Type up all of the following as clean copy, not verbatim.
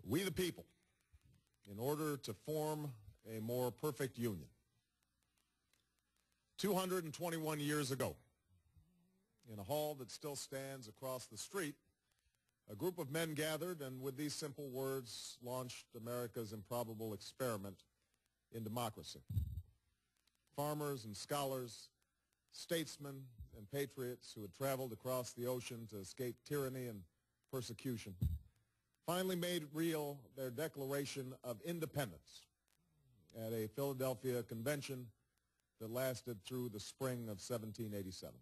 We the people, in order to form a more perfect union. 221 years ago, in a hall that still stands across the street, a group of men gathered and with these simple words launched America's improbable experiment in democracy. Farmers and scholars, statesmen and patriots who had traveled across the ocean to escape tyranny and persecution finally made real their Declaration of Independence at a Philadelphia convention that lasted through the spring of 1787.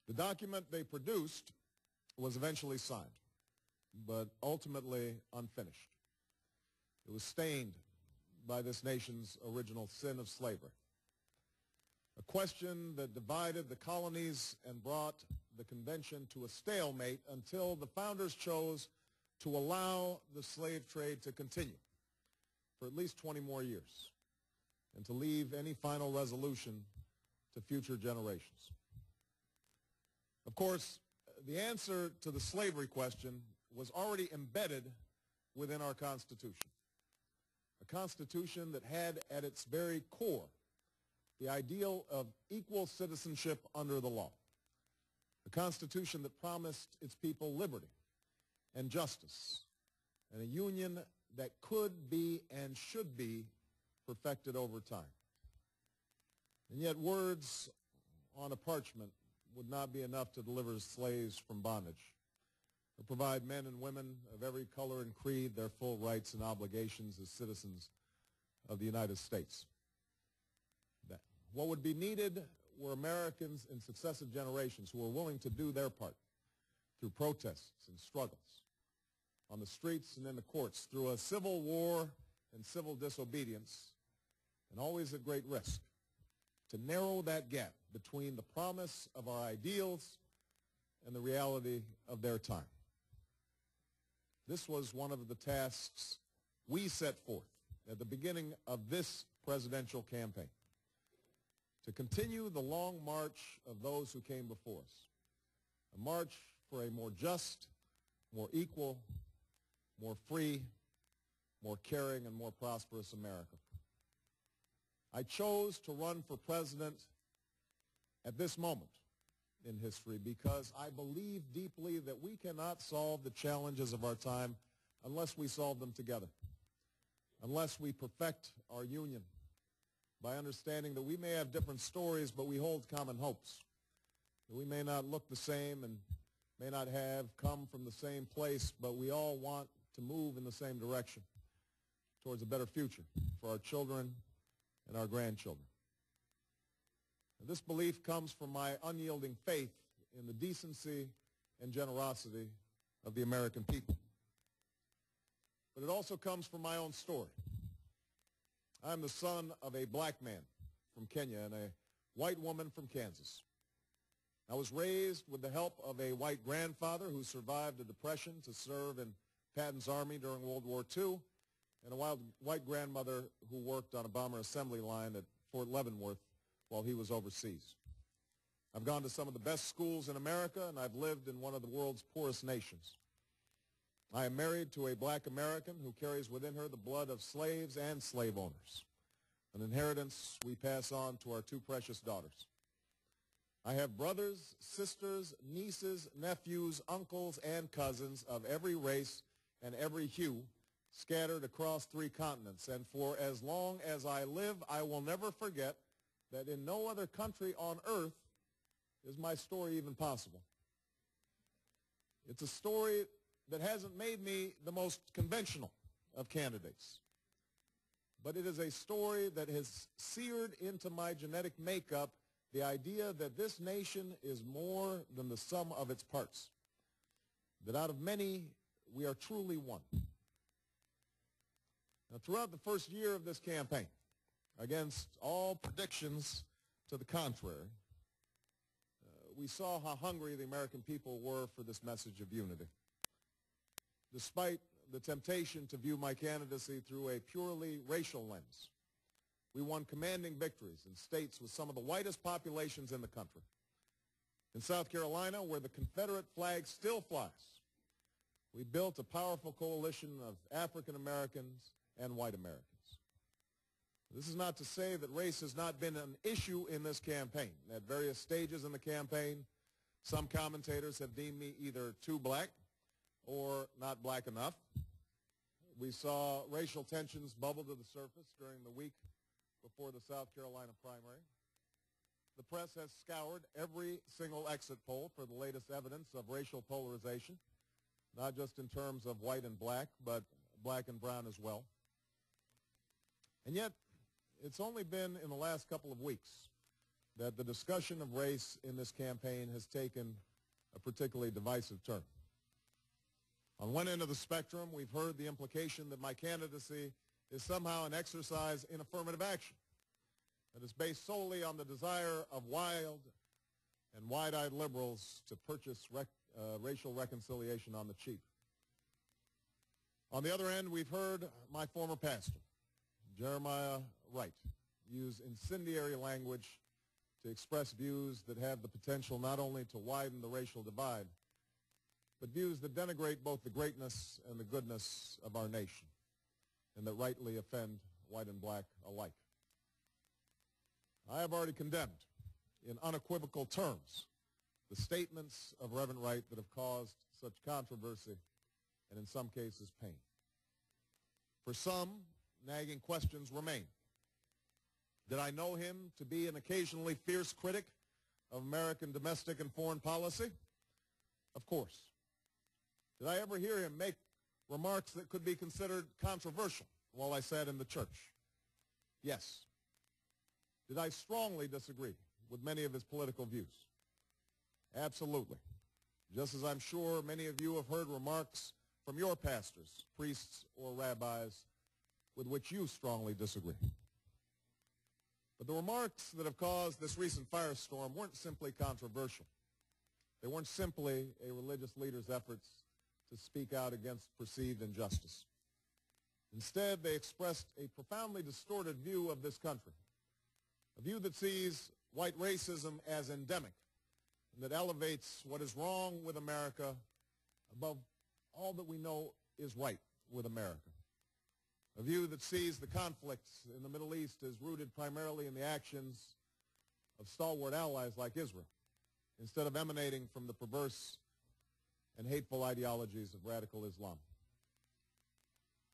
The document they produced was eventually signed, but ultimately unfinished. It was stained by this nation's original sin of slavery, a question that divided the colonies and brought the convention to a stalemate until the founders chose to allow the slave trade to continue for at least 20 more years and to leave any final resolution to future generations. Of course, the answer to the slavery question was already embedded within our Constitution, a Constitution that had at its very core the ideal of equal citizenship under the law, a Constitution that promised its people liberty and justice, and a union that could be and should be perfected over time. And yet words on a parchment would not be enough to deliver slaves from bondage, or provide men and women of every color and creed their full rights and obligations as citizens of the United States. What would be needed were Americans in successive generations who were willing to do their part through protests and struggles on the streets and in the courts, through a civil war and civil disobedience, and always at great risk, to narrow that gap between the promise of our ideals and the reality of their time. This was one of the tasks we set forth at the beginning of this presidential campaign, to continue the long march of those who came before us, a march for a more just, more equal, more free, more caring, and more prosperous America. I chose to run for president at this moment in history because I believe deeply that we cannot solve the challenges of our time unless we solve them together, unless we perfect our union by understanding that we may have different stories, but we hold common hopes, that we may not look the same and may not have come from the same place, but we all want to move in the same direction towards a better future for our children and our grandchildren. And this belief comes from my unyielding faith in the decency and generosity of the American people. But it also comes from my own story. I'm the son of a black man from Kenya and a white woman from Kansas. I was raised with the help of a white grandfather who survived a depression to serve in Patton's army during World War II, and a white grandmother who worked on a bomber assembly line at Fort Leavenworth while he was overseas. I've gone to some of the best schools in America, and I've lived in one of the world's poorest nations. I am married to a black American who carries within her the blood of slaves and slave owners, an inheritance we pass on to our two precious daughters. I have brothers, sisters, nieces, nephews, uncles, and cousins of every race and every hue scattered across 3 continents. And for as long as I live, I will never forget that in no other country on earth is my story even possible. It's a story that hasn't made me the most conventional of candidates, but it is a story that has seared into my genetic makeup the idea that this nation is more than the sum of its parts, that out of many, we are truly one. Now, throughout the first year of this campaign, against all predictions to the contrary, we saw how hungry the American people were for this message of unity. Despite the temptation to view my candidacy through a purely racial lens, we won commanding victories in states with some of the whitest populations in the country. In South Carolina, where the Confederate flag still flies, we We built a powerful coalition of African Americans and white Americans. This is not to say that race has not been an issue in this campaign. At various stages in the campaign, some commentators have deemed me either too black or not black enough. We saw racial tensions bubble to the surface during the week before the South Carolina primary. The press has scoured every single exit poll for the latest evidence of racial polarization, not just in terms of white and black, but black and brown as well. And yet, it's only been in the last couple of weeks that the discussion of race in this campaign has taken a particularly divisive turn. On one end of the spectrum, we've heard the implication that my candidacy is somehow an exercise in affirmative action that is based solely on the desire of wild and wide-eyed liberals to purchase racial reconciliation on the cheap. On the other end, we've heard my former pastor, Jeremiah Wright, use incendiary language to express views that have the potential not only to widen the racial divide, but views that denigrate both the greatness and the goodness of our nation, and that rightly offend white and black alike. I have already condemned, in unequivocal terms, the statements of Reverend Wright that have caused such controversy and, in some cases, pain. For some, nagging questions remain. Did I know him to be an occasionally fierce critic of American domestic and foreign policy? Of course. Did I ever hear him make remarks that could be considered controversial while I sat in the church? Yes. Did I strongly disagree with many of his political views? Absolutely. Just as I'm sure many of you have heard remarks from your pastors, priests, or rabbis with which you strongly disagree. But the remarks that have caused this recent firestorm weren't simply controversial. They weren't simply a religious leader's efforts to speak out against perceived injustice. Instead, they expressed a profoundly distorted view of this country, a view that sees white racism as endemic and that elevates what is wrong with America above all that we know is right with America. A view that sees the conflicts in the Middle East as rooted primarily in the actions of stalwart allies like Israel, instead of emanating from the perverse and hateful ideologies of radical Islam.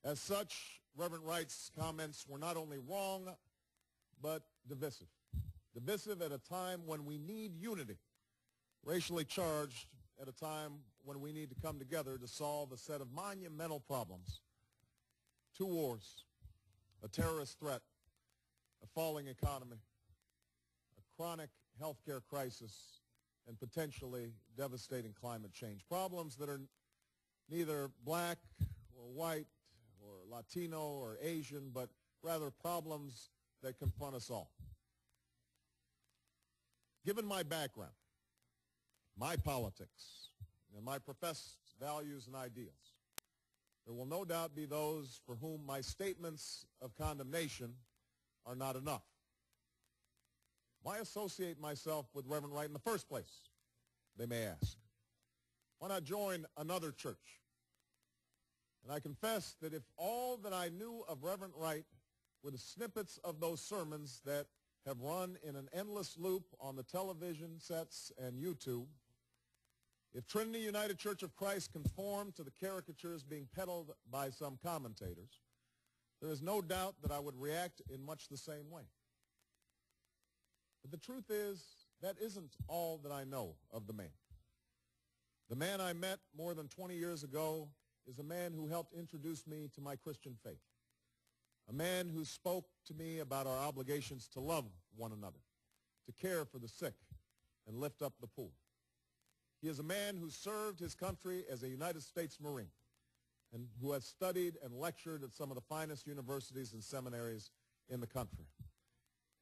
As such, Reverend Wright's comments were not only wrong, but divisive. Divisive at a time when we need unity, racially charged at a time when we need to come together to solve a set of monumental problems: 2 wars, a terrorist threat, a falling economy, a chronic healthcare crisis, and potentially devastating climate change. Problems that are neither black or white or Latino or Asian, but rather problems that confront us all. Given my background, my politics, and my professed values and ideals, there will no doubt be those for whom my statements of condemnation are not enough. Why associate myself with Reverend Wright in the first place, they may ask? Why not join another church? And I confess that if all that I knew of Reverend Wright were the snippets of those sermons that have run in an endless loop on the television sets and YouTube, if Trinity United Church of Christ conformed to the caricatures being peddled by some commentators, there is no doubt that I would react in much the same way. But the truth is, that isn't all that I know of the man. The man I met more than 20 years ago is a man who helped introduce me to my Christian faith, a man who spoke to me about our obligations to love one another, to care for the sick, and lift up the poor. He is a man who served his country as a United States Marine and who has studied and lectured at some of the finest universities and seminaries in the country,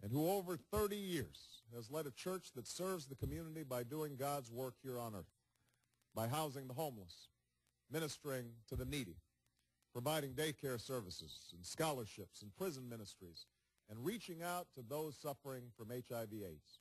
and who over 30 years has led a church that serves the community by doing God's work here on earth, by housing the homeless, ministering to the needy, providing daycare services and scholarships and prison ministries, and reaching out to those suffering from HIV/AIDS.